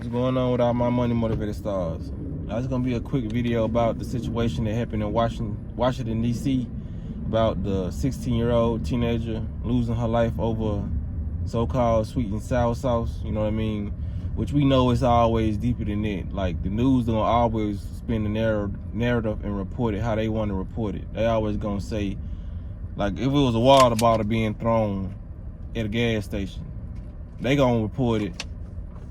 What's going on with all my money motivated stars? Now, it's gonna be a quick video about the situation that happened in Washington D.C. about the 16-year-old teenager losing her life over so-called sweet and sour sauce. You know what I mean? Which we know is always deeper than that. Like, the news gonna always spin the narrative and report it how they want to report it. They always gonna say, like, if it was a water bottle being thrown at a gas station, they gonna report it.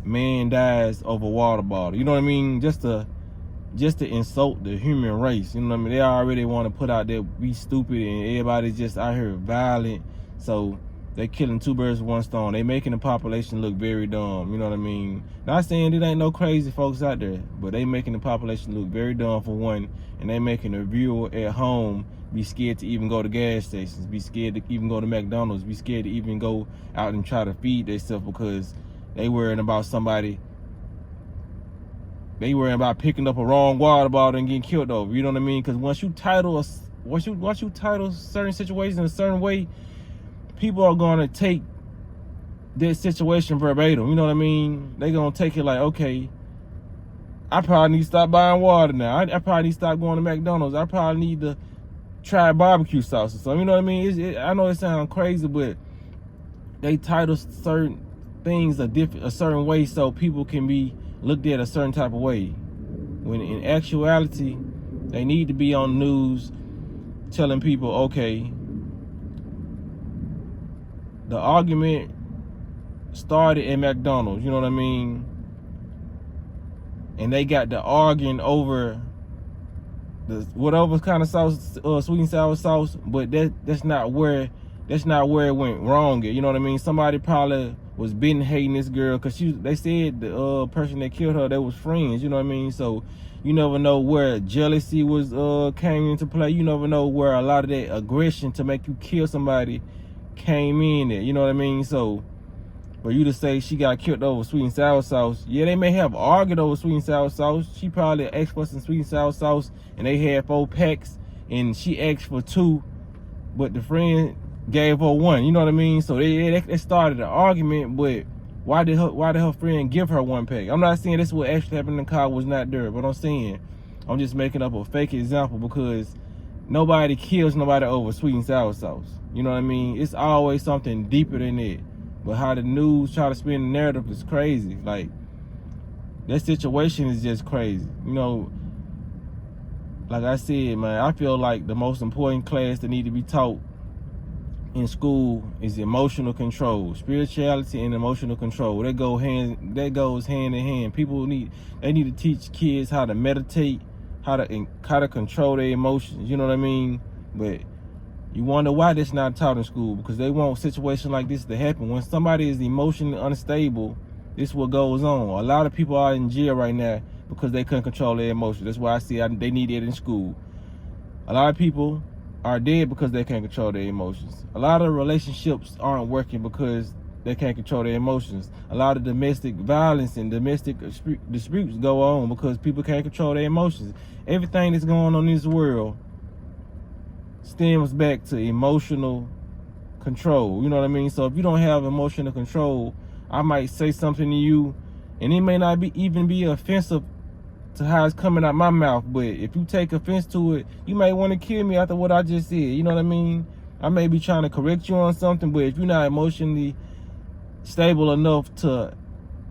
Man dies over water bottle. You know what I mean? Just to insult the human race. You know what I mean? They already want to put out there we stupid and everybody's just out here violent. So they killing two birds with one stone. They making the population look very dumb. You know what I mean? Not saying there ain't no crazy folks out there, but they making the population look very dumb for one, and they making the viewer at home be scared to even go to gas stations, be scared to even go to McDonald's, be scared to even go out and try to feed themselves because they worrying about somebody. They worrying about picking up a wrong water bottle and getting killed over. You know what I mean? Because once you title certain situations in a certain way, people are gonna take that situation verbatim. You know what I mean? They gonna take it like, okay, I probably need to stop buying water now. I probably need to stop going to McDonald's. I probably need to try barbecue sauce or something. You know what I mean? I know it sounds crazy, but they title certain things a certain way so people can be looked at a certain type of way, when in actuality they need to be on the news telling people, okay, the argument started at McDonald's, you know what I mean, and they got to arguing over the whatever kind of sauce, sweet and sour sauce, but that's not where it went wrong at. You know what I mean? Somebody probably was been hating this girl because they said the person that killed her, they was friends. You know what I mean? So you never know where jealousy was came into play. You never know where a lot of that aggression to make you kill somebody came in there. You know what I mean? So for you to say she got killed over sweet and sour sauce, yeah, they may have argued over sweet and sour sauce. She probably asked for some sweet and sour sauce and they had 4 packs and she asked for 2, but the friend gave her 1. You know what I mean? So they started an argument, but why did her friend give her 1 pack? I'm not saying this is what actually happened in the car was not there, but I'm just making up a fake example because nobody kills nobody over sweet and sour sauce. You know what I mean? It's always something deeper than that. But how the news try to spin the narrative is crazy. Like, that situation is just crazy. You know, like I said, man, I feel like the most important class that need to be taught in school is emotional control. Spirituality and emotional control. That goes hand in hand. They need to teach kids how to meditate, how to control their emotions. You know what I mean? But you wonder why that's not taught in school, because they want situations like this to happen. When somebody is emotionally unstable, this is what goes on. A lot of people are in jail right now because they couldn't control their emotions. That's why I see they need it in school. A lot of people are dead because they can't control their emotions. A lot of relationships aren't working because they can't control their emotions. A lot of domestic violence and domestic disputes go on because people can't control their emotions. Everything that's going on in this world stems back to emotional control. You know what I mean? So if you don't have emotional control, I might say something to you and it may not even be offensive to how it's coming out my mouth, but if you take offense to it, you might want to kill me after what I just said. You know what I mean? I may be trying to correct you on something, but if you're not emotionally stable enough to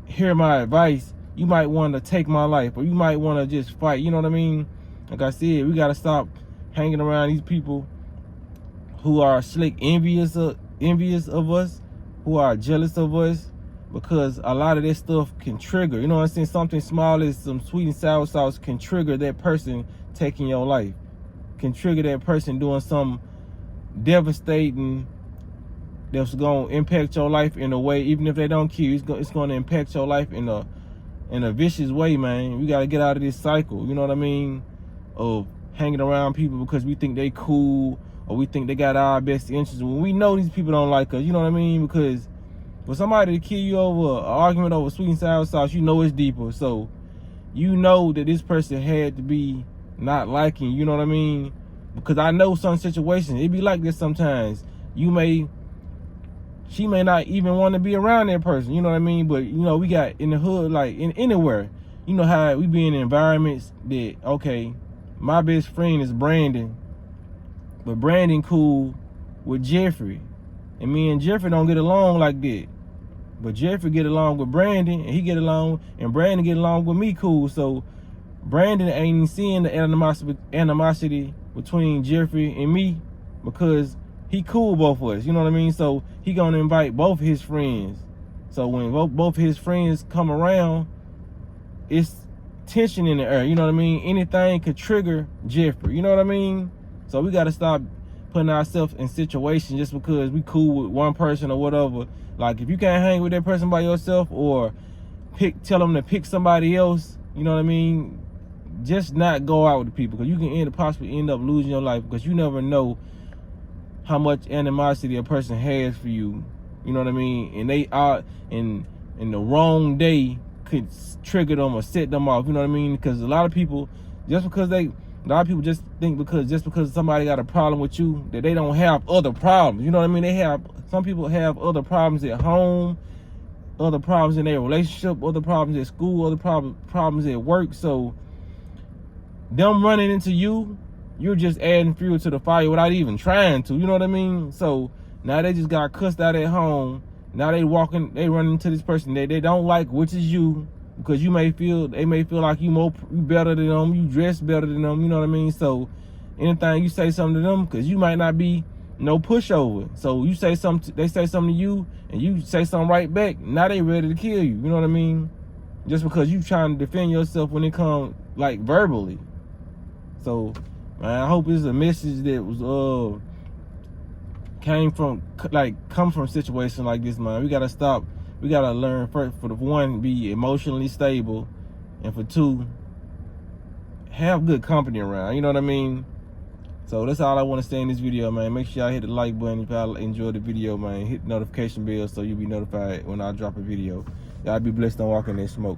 hear my advice, you might want to take my life, or you might want to just fight. You know what I mean? Like I said, we got to stop hanging around these people who are slick envious of us, who are jealous of us, because a lot of that stuff can trigger. You know what I'm saying? Something small as some sweet and sour sauce can trigger that person taking your life, can trigger that person doing something devastating that's going to impact your life in a way. Even if they don't kill you, it's going to impact your life in a vicious way, man. We got to get out of this cycle, you know what I mean, of hanging around people because we think they cool or we think they got our best interests when we know these people don't like us. You know what I mean? Because for somebody to kill you over an argument over sweet and sour sauce, you know it's deeper. So you know that this person had to be not liking you. You know what I mean? Because I know some situations it be like this sometimes. You may she may not even want to be around that person, you know what I mean? But, you know, we got in the hood, like, in anywhere, you know how we be in environments that, okay, my best friend is Brandon, but Brandon cool with Jeffrey. And me and Jeffrey don't get along like that. But Jeffrey get along with Brandon, and he get along, and Brandon get along with me cool. So Brandon ain't even seeing the animosity between Jeffrey and me because he cool both of us, you know what I mean? So he gonna invite both his friends. So when both his friends come around, it's tension in the air, you know what I mean? Anything could trigger Jeffrey, you know what I mean? So we gotta stop putting ourselves in situations just because we cool with one person or whatever. Like, if you can't hang with that person by yourself, or tell them to pick somebody else, you know what I mean? Just not go out with the people, because you can possibly end up losing your life, because you never know how much animosity a person has for you, you know what I mean? And they are in the wrong day could trigger them or set them off, you know what I mean? Because a lot of people just think because somebody got a problem with you that they don't have other problems, you know what I mean? Some people have other problems at home, other problems in their relationship, other problems at school, other problems at work. So them running into you, you're just adding fuel to the fire without even trying to, you know what I mean? So now they just got cussed out at home. Now they running into this person that they don't like, which is you, because they may feel like you better than them, you dress better than them, you know what I mean? So anything you say something to them, because you might not be no pushover. So you say something, they say something to you, and you say something right back. Now they ready to kill you. You know what I mean? Just because you trying to defend yourself when it comes like verbally. So, man, I hope it's a message that was come from situations like this, man. We gotta stop. We gotta learn first, for the one, be emotionally stable, and for two, have good company around. You know what I mean? So that's all I want to say in this video, man. Make sure y'all hit the like button if y'all enjoyed the video, man. Hit the notification bell so you'll be notified when I drop a video. Y'all be blessed and walk in that smoke.